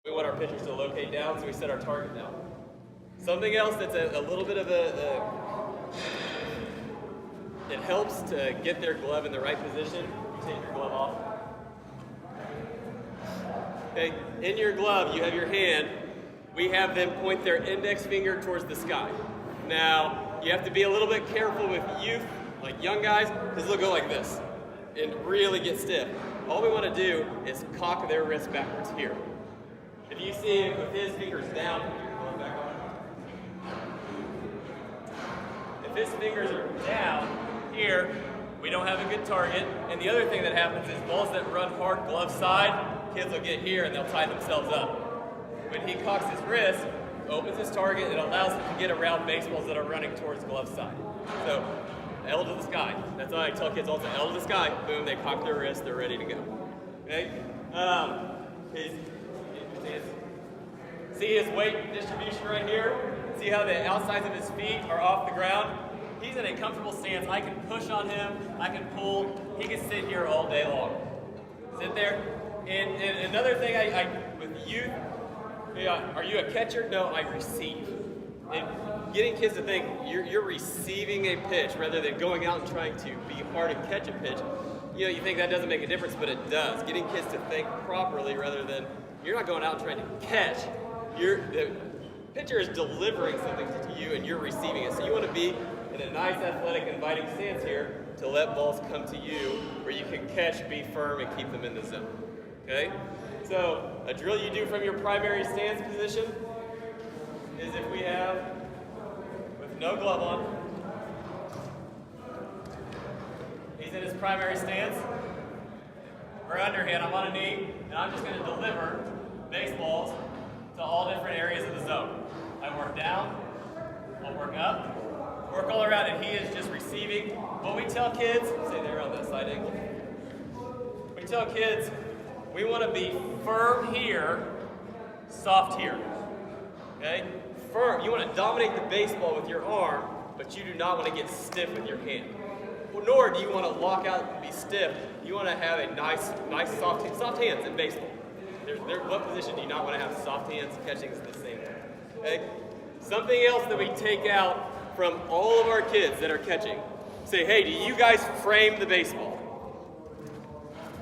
We want our pitchers to locate down, so we set our target down. Something else that's a little bit of it helps to get their glove in the right position. You take your glove off. Okay, in your glove, you have your hand. We have them point their index finger towards the sky. Now, you have to be a little bit careful with youth, like young guys, because they'll go like this and really get stiff. All we want to do is cock their wrist backwards here. If you see him with his fingers down, put your glove back on. If his fingers are down here, we don't have a good target. And the other thing that happens is balls that run hard glove side, kids will get here and they'll tie themselves up. When he cocks his wrist, opens his target, it allows him to get around baseballs that are running towards glove side. So, L to the sky. That's why I tell kids also, L to the sky, boom, they cock their wrist, they're ready to go. Okay? See his weight distribution right here? See how the outsides of his feet are off the ground? He's in a comfortable stance. I can push on him, I can pull, he can sit here all day long. Sit there. And another thing with youth, are you a catcher? No, I receive. And getting kids to think you're receiving a pitch rather than going out and trying to be hard and catch a pitch. You know, you think that doesn't make a difference, but it does. Getting kids to think properly rather than you're not going out and trying to catch. The pitcher is delivering something to you and you're receiving it. So you want to be in a nice, athletic, inviting stance here to let balls come to you where you can catch, be firm, and keep them in the zone. Okay? So a drill you do from your primary stance position is if we have, with no glove on, he's in his primary stance, or underhand, I'm on a knee, and I'm just going to deliver baseballs to all different areas of the zone. I work down, I'll work up, work all around, and he is just receiving. What we tell kids, say they're on that side angle, we tell kids, we want to be firm here, soft here. Okay? Firm. You want to dominate the baseball with your arm, but you do not want to get stiff with your hand. Well, nor do you want to lock out and be stiff. You want to have a nice soft hands in baseball. What position do you not want to have soft hands? Catching is the same thing. Okay? Something else that we take out from all of our kids that are catching. Say, hey, do you guys frame the baseball?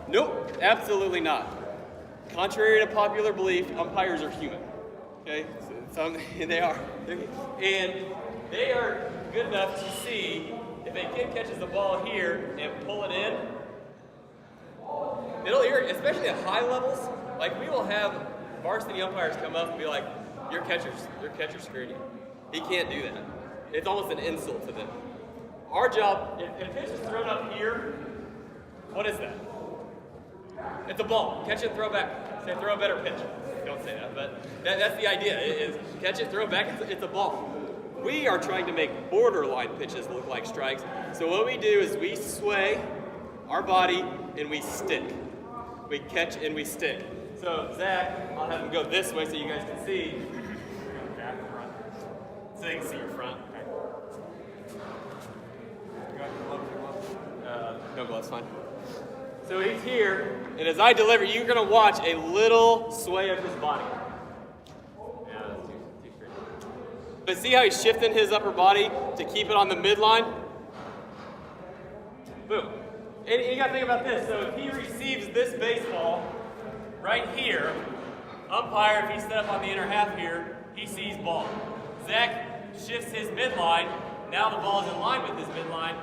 Nope, absolutely not. Contrary to popular belief, umpires are human. Okay, they are, and they are good enough to see if a kid catches the ball here and pull it in. It'll irritate, especially at high levels. Like we will have varsity umpires come up and be like, "Your catcher's screwed you. He can't do that." It's almost an insult to them. Our job, if a pitch is thrown up here, what is that? It's a ball. Catch it, throw back. Say, throw a better pitch. Don't say that, but that's the idea. Is catch it, throw it back. It's a ball. We are trying to make borderline pitches look like strikes. So what we do is we sway our body and we stick. We catch and we stick. So Zach, I'll have him go this way so you guys can see. Back, front. So they can see your front. No gloves, fine. So he's here, and as I deliver, you're going to watch a little sway of his body. Yeah, that's too straight. But see how he's shifting his upper body to keep it on the midline? Boom. And you got to think about this. So if he receives this baseball right here, umpire, if he's set up on the inner half here, he sees ball. Zach shifts his midline. Now the ball is in line with his midline.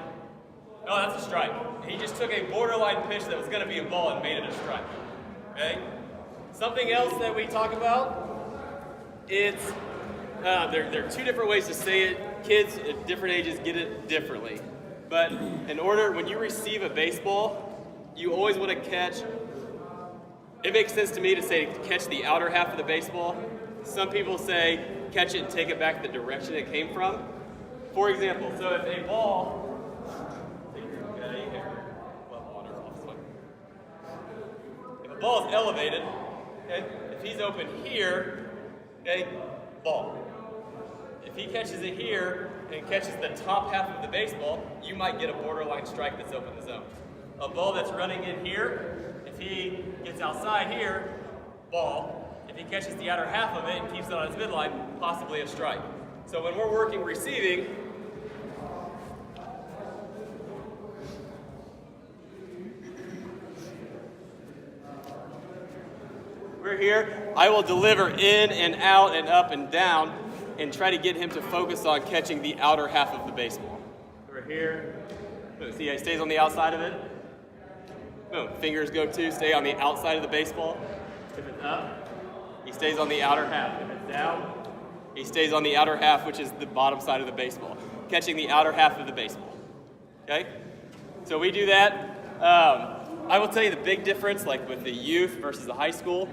Oh, that's a strike. He just took a borderline pitch that was going to be a ball and made it a strike. Okay? Something else that we talk about, it's, there are two different ways to say it. Kids at different ages get it differently. But when you receive a baseball, you always want to catch, it makes sense to me to say catch the outer half of the baseball. Some people say catch it and take it back the direction it came from. For example, so if a ball, ball is elevated, okay? If he's open here, okay, ball. If he catches it here and catches the top half of the baseball, you might get a borderline strike that's open the zone. A ball that's running in here, if he gets outside here, ball. If he catches the outer half of it and keeps it on his midline, possibly a strike. So when we're working receiving, we're here, I will deliver in and out and up and down and try to get him to focus on catching the outer half of the baseball. We're here, see how he stays on the outside of it? Boom, fingers go too, stay on the outside of the baseball. If it's up, he stays on the outer half. If it's down, he stays on the outer half, which is the bottom side of the baseball, catching the outer half of the baseball, okay? So we do that. I will tell you the big difference, like with the youth versus the high school,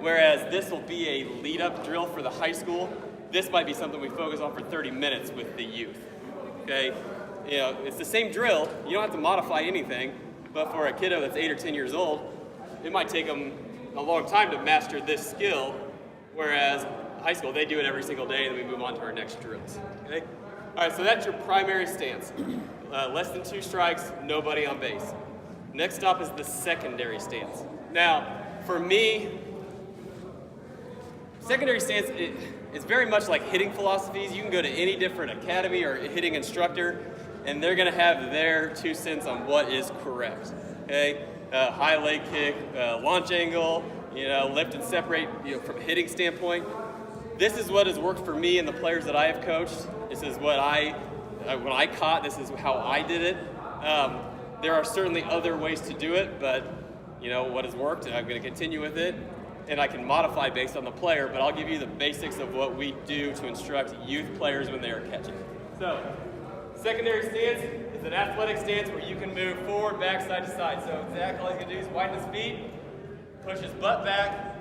whereas this will be a lead-up drill for the high school, this might be something we focus on for 30 minutes with the youth, okay? You know, it's the same drill, you don't have to modify anything, but for a kiddo that's 8 or 10 years old, it might take them a long time to master this skill, whereas high school, they do it every single day, and then we move on to our next drills, okay? All right, so that's your primary stance. Less than 2 strikes, nobody on base. Next stop is the secondary stance. Now, for me, secondary stance is very much like hitting philosophies. You can go to any different academy or hitting instructor, and they're gonna have their 2 cents on what is correct, okay? High leg kick, launch angle, you know, lift and separate, you know, from a hitting standpoint. This is what has worked for me and the players that I have coached. This is what when I caught, this is how I did it. There are certainly other ways to do it, but you know, what has worked, and I'm gonna continue with it. And I can modify based on the player, but I'll give you the basics of what we do to instruct youth players when they are catching. So, secondary stance is an athletic stance where you can move forward, back, side to side. So Zach, all he's gonna do is widen his feet, push his butt back,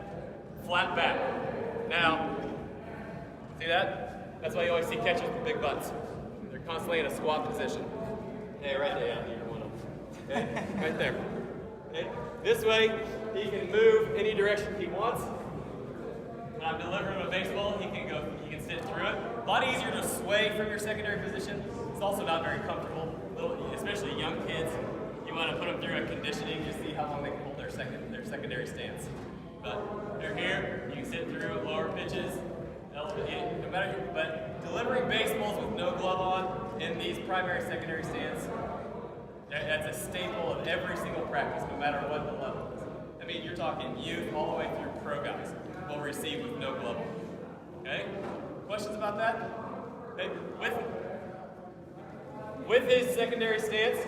flat back. Now, see that? That's why you always see catchers with big butts. They're constantly in a squat position. Hey, right there, yeah, you're one of them. Okay, right there. Okay. This way, he can move any direction he wants. When I'm delivering him a baseball, he can sit through it. A lot easier to sway from your secondary position. It's also not very comfortable, especially young kids. You want to put them through a conditioning to see how long they can hold their secondary stance. But they're here, you can sit through lower pitches, no matter, but delivering baseballs with no glove on in these primary secondary stance, that's a staple of every single practice, no matter what the level is. I mean, you're talking youth all the way through pro guys will receive with no glove on. Okay? Questions about that? Okay. With his secondary stance,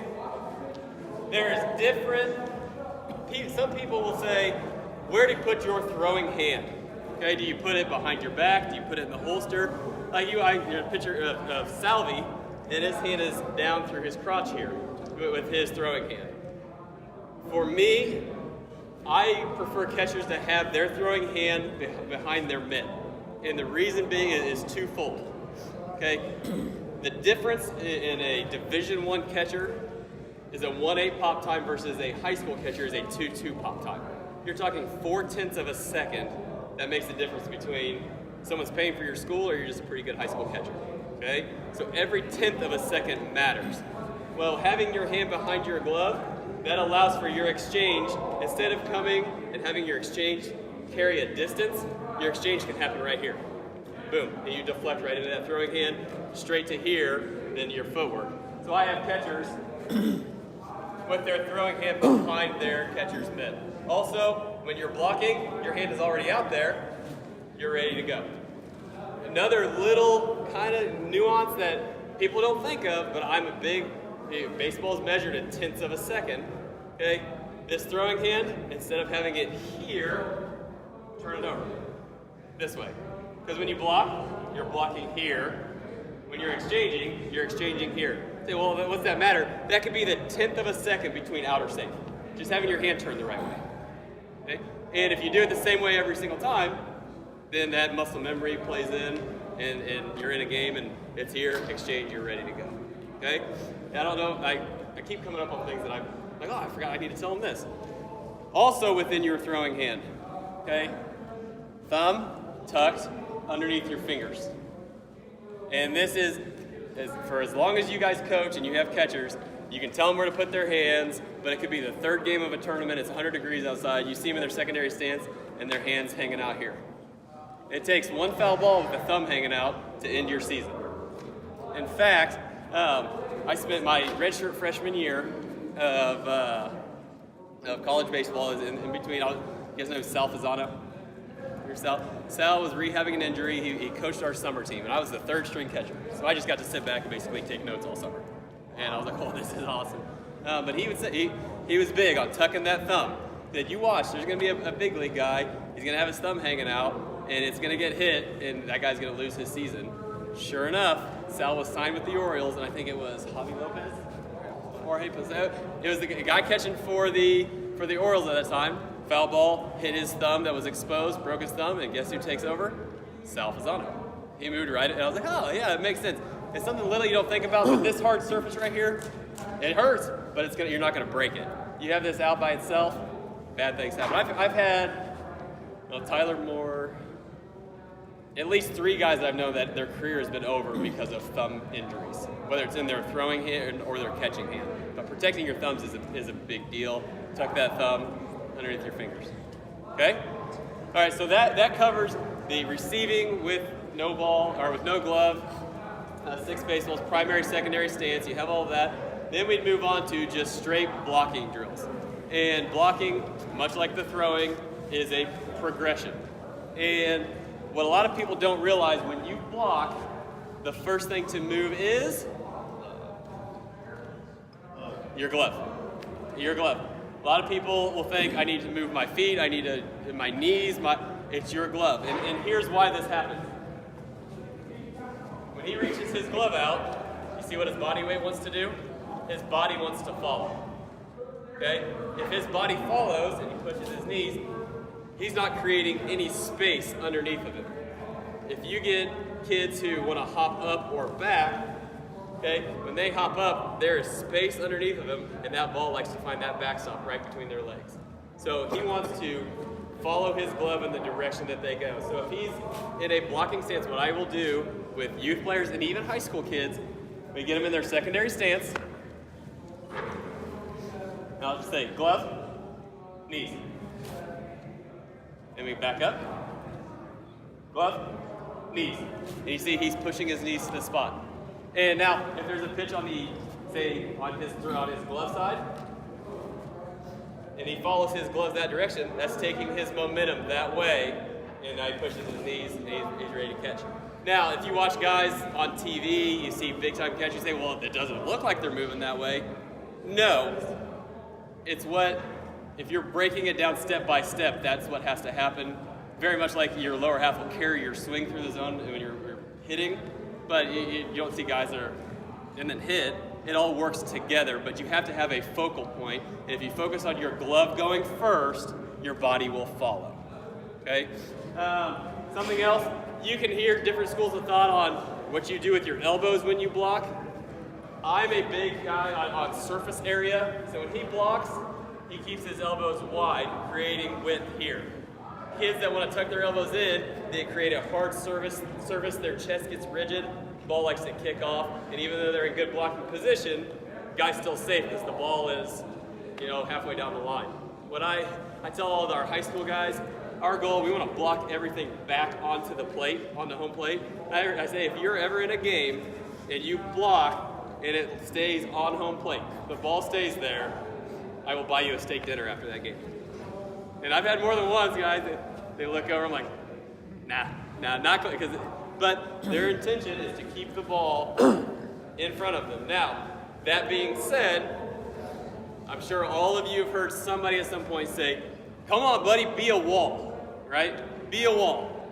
there is different. Some people will say, where do you put your throwing hand? Okay, do you put it behind your back? Do you put it in the holster? Like a picture of Salvi, and his hand is down through his crotch here with his throwing hand. For me, I prefer catchers to have their throwing hand behind their mitt. And the reason being is twofold. Okay, the difference in a Division I catcher is a 1/8 pop time versus a high school catcher is a 2/2 pop time. You're talking 4/10 of a second. That makes the difference between someone's paying for your school or you're just a pretty good high school catcher. Okay, so every 1/10 of a second matters. Well, having your hand behind your glove, that allows for your exchange. Instead of coming and having your exchange carry a distance, your exchange can happen right here. Boom, and you deflect right into that throwing hand, straight to here, then your footwork. So I have catchers with their throwing hand behind their catcher's mitt. Also, when you're blocking, your hand is already out there, you're ready to go. Another little kind of nuance that people don't think of, but I'm a big, baseball is measured in 1/10 of a second, okay? This throwing hand, instead of having it here, turn it over, this way. Because when you block, you're blocking here. When you're exchanging here. Say, well, what's that matter? That could be the 1/10 of a second between out or safe. Just having your hand turned the right way. Okay? And if you do it the same way every single time, then that muscle memory plays in, and you're in a game, and it's here, exchange, you're ready to go. Okay? I don't know, I keep coming up on things that I'm like, oh, I forgot I need to tell them this. Also within your throwing hand, okay? Thumb tucked underneath your fingers. And this is for as long as you guys coach and you have catchers, you can tell them where to put their hands, but it could be the third game of a tournament, it's 100 degrees outside, you see them in their secondary stance, and their hands hanging out here. It takes one foul ball with the thumb hanging out to end your season. In fact, I spent my redshirt freshman year of college baseball in between. You guys know Sal Fasano? Sal was rehabbing an injury. He coached our summer team, and I was the third string catcher. So I just got to sit back and basically take notes all summer. And I was like, oh, this is awesome. But he would say he was big on tucking that thumb. He said, you watch, there's going to be a big league guy. He's going to have his thumb hanging out, and it's going to get hit, and that guy's going to lose his season. Sure enough, Sal was signed with the Orioles, and I think it was Javi Lopez. It was the guy catching for the Orioles at that time. Foul ball, hit his thumb that was exposed, broke his thumb, and guess who takes over? Sal Fasano. He moved right, and I was like, oh yeah, it makes sense. It's something little you don't think about, but this hard surface right here, it hurts, but you're not going to break it. You have this out by itself, bad things happen. I've had Tyler Moore, at least 3 guys that I've known that their career has been over because of thumb injuries, whether it's in their throwing hand or their catching hand. But protecting your thumbs is a big deal. Tuck that thumb underneath your fingers. Okay? All right, so that covers the receiving with no ball or with no glove, 6 baseballs, primary, secondary stance. You have all of that. Then we'd move on to just straight blocking drills. And blocking, much like the throwing, is a progression. And what a lot of people don't realize, when you block, the first thing to move is your glove. Your glove. A lot of people will think, I need to move my feet, I need to, my knees, it's your glove. And here's why this happens. When he reaches his glove out, you see what his body weight wants to do? His body wants to follow. Okay? If his body follows and he pushes his knees, he's not creating any space underneath of him. If you get kids who want to hop up or back, okay, when they hop up, there is space underneath of them, and that ball likes to find that backstop right between their legs. So he wants to follow his glove in the direction that they go. So if he's in a blocking stance, what I will do with youth players and even high school kids, we get them in their secondary stance. And I'll just say glove, knees. And we back up. Glove, knees. And you see he's pushing his knees to the spot. And now, if there's a pitch on his glove side, and he follows his gloves that direction, that's taking his momentum that way, and now he pushes his knees, and he's ready to catch. Now, if you watch guys on TV, you see big-time catchers, you say, well, it doesn't look like they're moving that way. No. It's if you're breaking it down step by step, that's what has to happen. Very much like your lower half will carry your swing through the zone when you're hitting, but you don't see guys that are, and then hit. It all works together, but you have to have a focal point. And if you focus on your glove going first, your body will follow. Okay? Something else, you can hear different schools of thought on what you do with your elbows when you block. I'm a big guy on surface area, so when he blocks, he keeps his elbows wide, creating width here. Kids that want to tuck their elbows in, they create a hard surface, their chest gets rigid, ball likes to kick off, and even though they're in good blocking position, guy's still safe because the ball is, halfway down the line. What I tell all of our high school guys, our goal, we want to block everything back onto the plate, on the home plate. I say, if you're ever in a game and you block and it stays on home plate, the ball stays there, I will buy you a steak dinner after that game. And I've had more than once, guys, they look over, I'm like, nah, not because, but their intention is to keep the ball in front of them. Now, that being said, I'm sure all of you have heard somebody at some point say, come on, buddy, be a wall, right? Be a wall.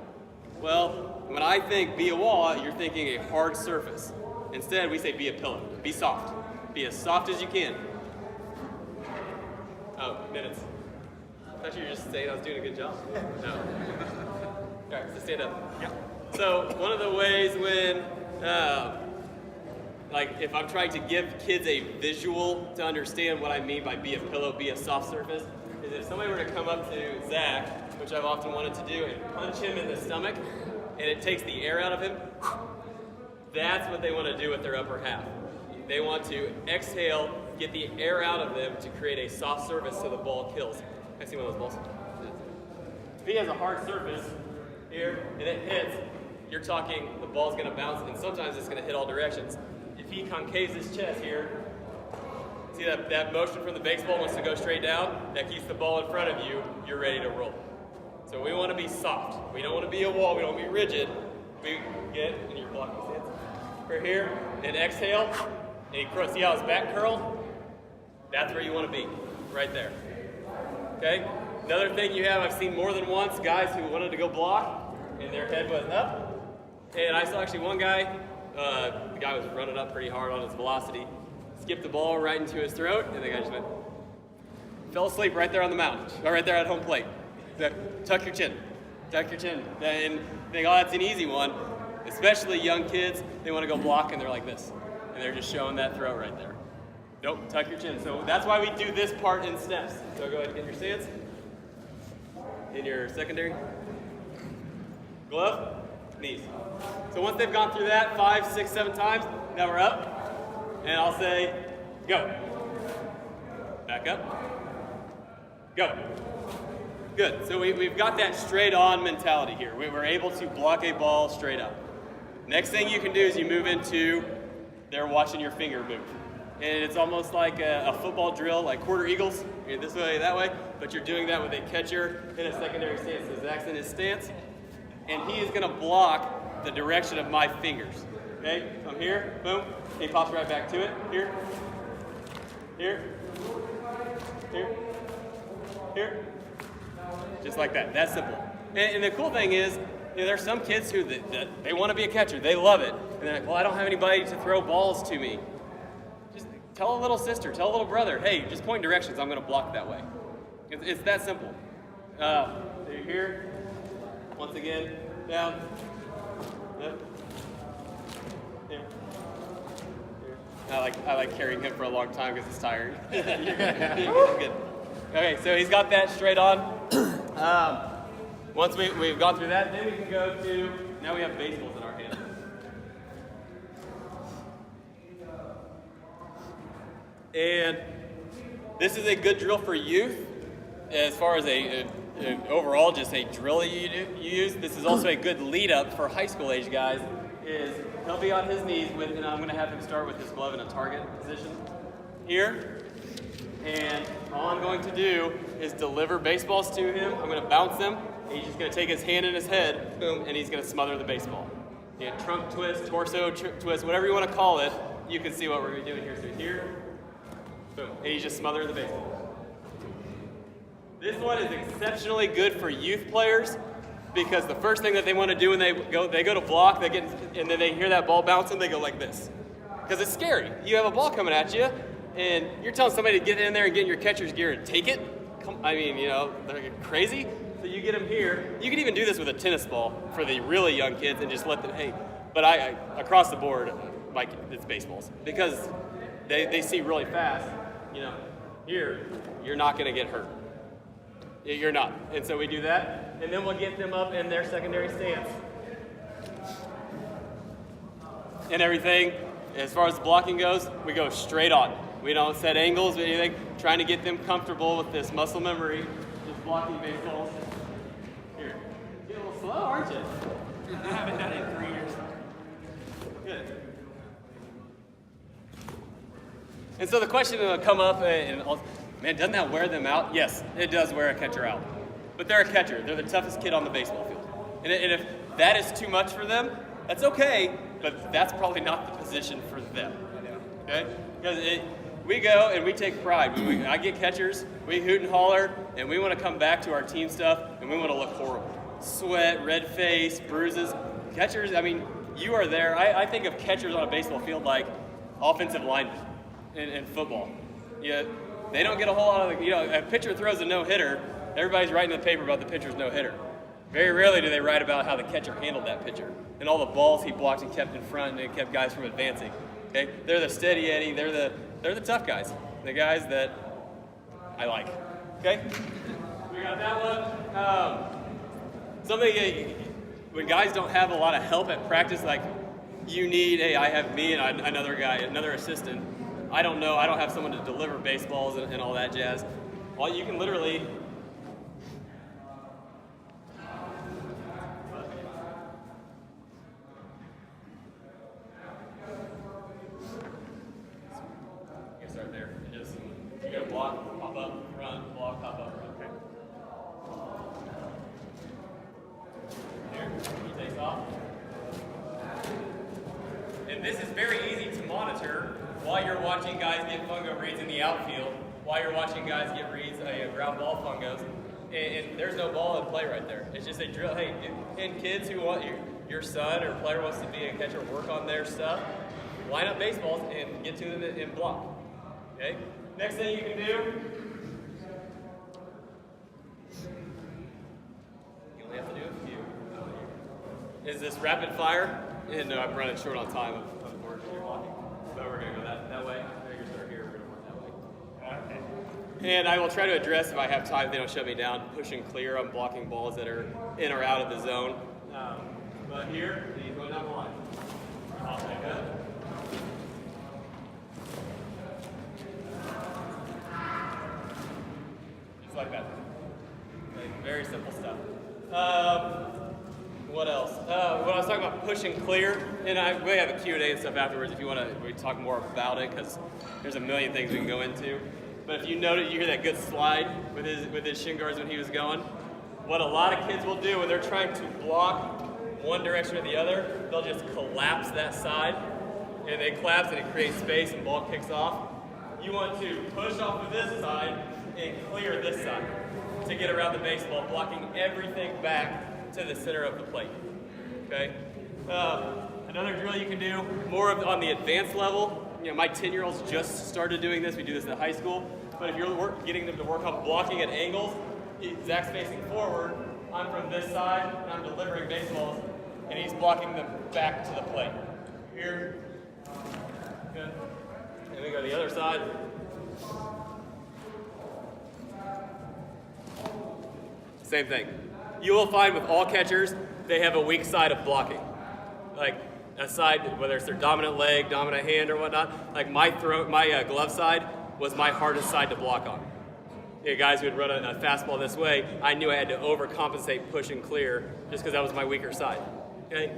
Well, when I think be a wall, you're thinking a hard surface. Instead, we say be a pillow. Be soft. Be as soft as you can. Oh, minutes. I thought you were just saying I was doing a good job. No. All right, so stand up. Yeah. So one of the ways when, if I'm trying to give kids a visual to understand what I mean by be a pillow, be a soft surface, is if somebody were to come up to Zach, which I've often wanted to do, and punch him in the stomach, and it takes the air out of him, that's what they want to do with their upper half. They want to exhale, get the air out of them to create a soft surface so the ball kills. Can I see one of those balls? If he has a hard surface here and it hits, you're talking the ball's going to bounce, and sometimes it's going to hit all directions. If he concaves his chest here, see that motion from the baseball wants to go straight down? That keeps the ball in front of you. You're ready to roll. So we want to be soft. We don't want to be a wall. We don't want to be rigid. We get in your blocking stance. For here, and exhale, and he see how his back curled? That's where you want to be, right there. Okay? Another thing you have, I've seen more than once, guys who wanted to go block, and their head was up. And I saw actually one guy, the guy was running up pretty hard on his velocity, skipped the ball right into his throat, and the guy just went, fell asleep right there on the mound, or right there at home plate. So, tuck your chin, tuck your chin. And think, oh, that's an easy one. Especially young kids, they want to go block and they're like this. And they're just showing that throat right there. Nope, tuck your chin. So that's why we do this part in steps. So go ahead and get your stance. In your secondary. Glove, knees. So once they've gone through that 5, 6, 7 times, now we're up. And I'll say, go. Back up. Go. Good. So we've got that straight on mentality here. We were able to block a ball straight up. Next thing you can do is you move into, they're watching your finger move. And it's almost like a football drill, like quarter eagles. You're this way, that way, but you're doing that with a catcher in a secondary stance. So Zach's in his stance, and he is going to block the direction of my fingers. Okay? So I'm here, boom, he pops right back to it. Here, here, here, here. Just like that. That's simple. And the cool thing is, there's some kids who they want to be a catcher. They love it. And they're like, well, I don't have anybody to throw balls to me. Just tell a little sister, tell a little brother, hey, just point directions. I'm going to block that way. It's that simple. So you're here. Once again, down. Up. Here. Here. I like carrying him for a long time because it's tired. Good. Okay, so he's got that straight on. Once we've gone through that, then we can go to, now we have baseballs in our hands. And this is a good drill for youth as far as overall just a drill you use. This is also a good lead up for high school age guys. Is he'll be on his knees with, and I'm going to have him start with his glove in a target position here. And all I'm going to do is deliver baseballs to him. I'm going to bounce them. He's just going to take his hand in his head, boom, and he's going to smother the baseball. Yeah, trunk twist, torso twist, whatever you want to call it, you can see what we're going to be doing here. So here, boom, and he's just smothering the baseball. This one is exceptionally good for youth players because the first thing that they want to do when they go to block, and then they hear that ball bouncing, they go like this. Because it's scary. You have a ball coming at you, and you're telling somebody to get in there and get in your catcher's gear and take it. They're crazy. So you get them here. You can even do this with a tennis ball for the really young kids and just let them, hey. But I across the board, like it's baseballs. Because they see really fast, here, you're not going to get hurt. You're not. And so we do that, and then we'll get them up in their secondary stance. And everything, as far as blocking goes, we go straight on. We don't set angles or anything, trying to get them comfortable with this muscle memory, just blocking baseballs. Here. Get a little slow, aren't you? I haven't done it in 3 years. Good. And so the question will come up, man, doesn't that wear them out? Yes, it does wear a catcher out. But they're a catcher. They're the toughest kid on the baseball field. And if that is too much for them, that's okay, but that's probably not the position for them. Okay? Because we go and we take pride. I get catchers, we hoot and holler, and we want to come back to our team stuff, and we want to look horrible. Sweat, red face, bruises. Catchers, you are there. I think of catchers on a baseball field like offensive linemen in football. Yeah, they don't get a whole lot of, a pitcher throws a no-hitter, everybody's writing in the paper about the pitcher's no-hitter. Very rarely do they write about how the catcher handled that pitcher and all the balls he blocked and kept in front and it kept guys from advancing. Okay, they're the steady Eddie. They're the tough guys. The guys that I like. Okay, we got that one. Something when guys don't have a lot of help at practice, like you need. Hey, I have me and another guy, another assistant. I don't know. I don't have someone to deliver baseballs and all that jazz. Well, you can literally this is very easy to monitor while you're watching guys get fungo reads in the outfield, while you're watching guys get reads, ground ball fungos, and there's no ball in play right there. It's just a drill. Hey, and kids who want your son or player wants to be a catcher, work on their stuff, line up baseballs and get to them and block. Okay? Next thing you can do, you only have to do a few, is this rapid fire. And I'm running short on time of course you're blocking. But we're going to go that way. You're going to start here, we're going to work that way. Okay. And I will try to address, if I have time, if they don't shut me down, pushing clear. I'm blocking balls that are in or out of the zone. But here, you go down the line. I'll take up. Just like that. Like, very simple stuff. What else? When I was talking about pushing clear, and we have a Q&A and stuff afterwards if you want to we talk more about it, because there's a million things we can go into. But if you notice, you hear that good slide with his shin guards when he was going. What a lot of kids will do when they're trying to block one direction or the other, they'll just collapse that side, and they collapse and it creates space and ball kicks off. You want to push off of this side and clear this side to get around the baseball, blocking everything back to the center of the plate. Okay. Another drill you can do, more of on the advanced level. You know, my 10-year-olds just started doing this. We do this in high school. But if you're getting them to work on blocking at angles, Zach's facing forward. I'm from this side, and I'm delivering baseballs, and he's blocking them back to the plate. Here. Good. And we go to the other side. Same thing. You will find with all catchers, they have a weak side of blocking. Like a side, whether it's their dominant leg, dominant hand, or whatnot. Like my glove side was my hardest side to block on. The guys who would run a fastball this way, I knew I had to overcompensate, push and clear, just because that was my weaker side. Okay.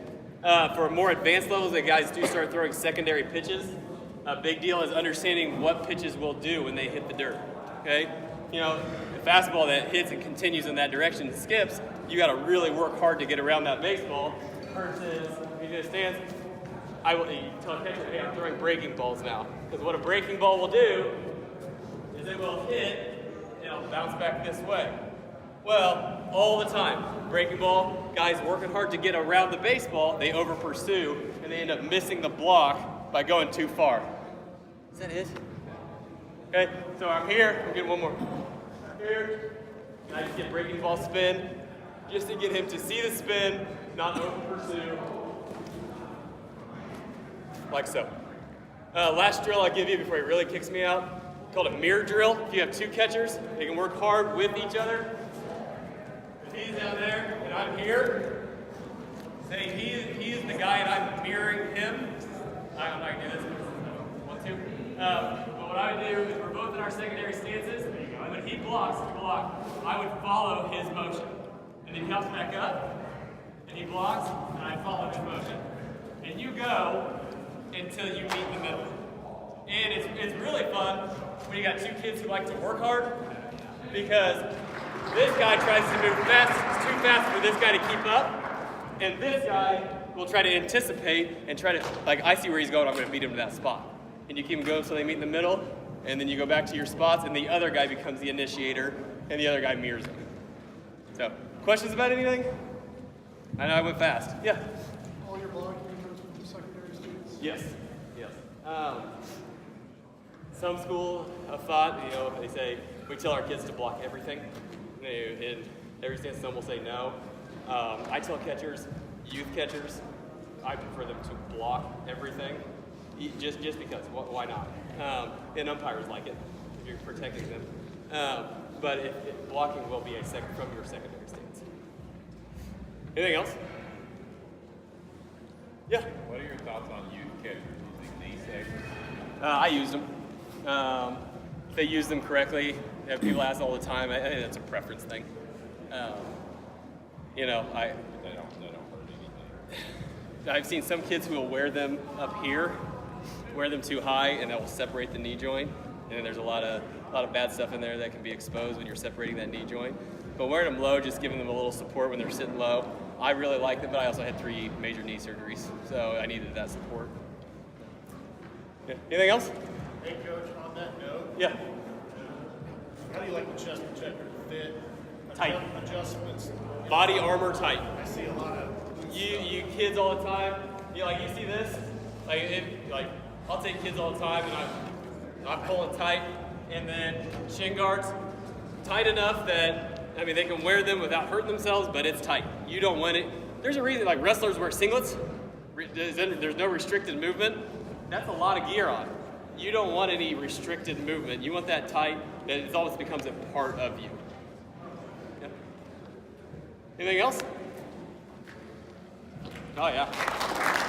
For more advanced levels, the guys do start throwing secondary pitches. A big deal is understanding what pitches will do when they hit the dirt. Okay. You know, the fastball that hits and continues in that direction and skips, you got to really work hard to get around that baseball. Versus, if you do a stance, I will tell a catcher, hey, I'm throwing breaking balls now. Because what a breaking ball will do is it will hit and it'll bounce back this way. Well, all the time, breaking ball, guys working hard to get around the baseball, they over pursue and they end up missing the block by going too far. Is that it? Okay, so I'm here, we'll get one more. Here, and I just get breaking ball spin, just to get him to see the spin, not over pursue, like so. Last drill I'll give you before he really kicks me out, called a mirror drill. If you have two catchers, they can work hard with each other. If he's down there and I'm here, say he is the guy and I'm mirroring him. I'm not gonna do this. 1, 2. But what I would do is we're both in our secondary stances. When he blocks, we block. I would follow his motion. And then he comes back up, and he blocks, and I follow his motion. And you go until you meet the middle. And it's really fun when you got two kids who like to work hard, because this guy tries to move fast, it's too fast for this guy to keep up, and this guy will try to anticipate and try to, like, I see where he's going, I'm going to meet him to that spot. And you keep them going so they meet in the middle, and then you go back to your spots, and the other guy becomes the initiator, and the other guy mirrors him. So, questions about anything? I know I went fast. Yeah? All your blocking comes from the secondary students? Yes. Yes. Some schools have thought, you know, they say, we tell our kids to block everything. In every stance, some will say no. I tell catchers, youth catchers, I prefer them to block everything. Just because, why not? And umpires like it, if you're protecting them. But if blocking will be from your secondary stance. Anything else? Yeah? What are your thoughts on youth catchers using these segments? I use them. If they use them correctly, have people ask all the time. I think that's a preference thing. You know, They don't hurt anything. I've seen some kids who will wear them up here, wear them too high, and that will separate the knee joint. And there's a lot of bad stuff in there that can be exposed when you're separating that knee joint. But wearing them low, just giving them a little support when they're sitting low, I really like them, but I also had 3 major knee surgeries, so I needed that support. Yeah. Anything else? Hey, Coach, on that note, Yeah. how do you like the chest protector fit? Tight. Adjustments. Body armor tight. I see a lot of. You kids all the time. You see this? I'll take kids all the time, and I'm pulling tight, and then shin guards tight enough that they can wear them without hurting themselves, but it's tight. You don't want it. There's a reason like wrestlers wear singlets. There's no restricted movement. That's a lot of gear on. You don't want any restricted movement. You want that tight that it almost becomes a part of you. Yeah. Anything else? Oh yeah.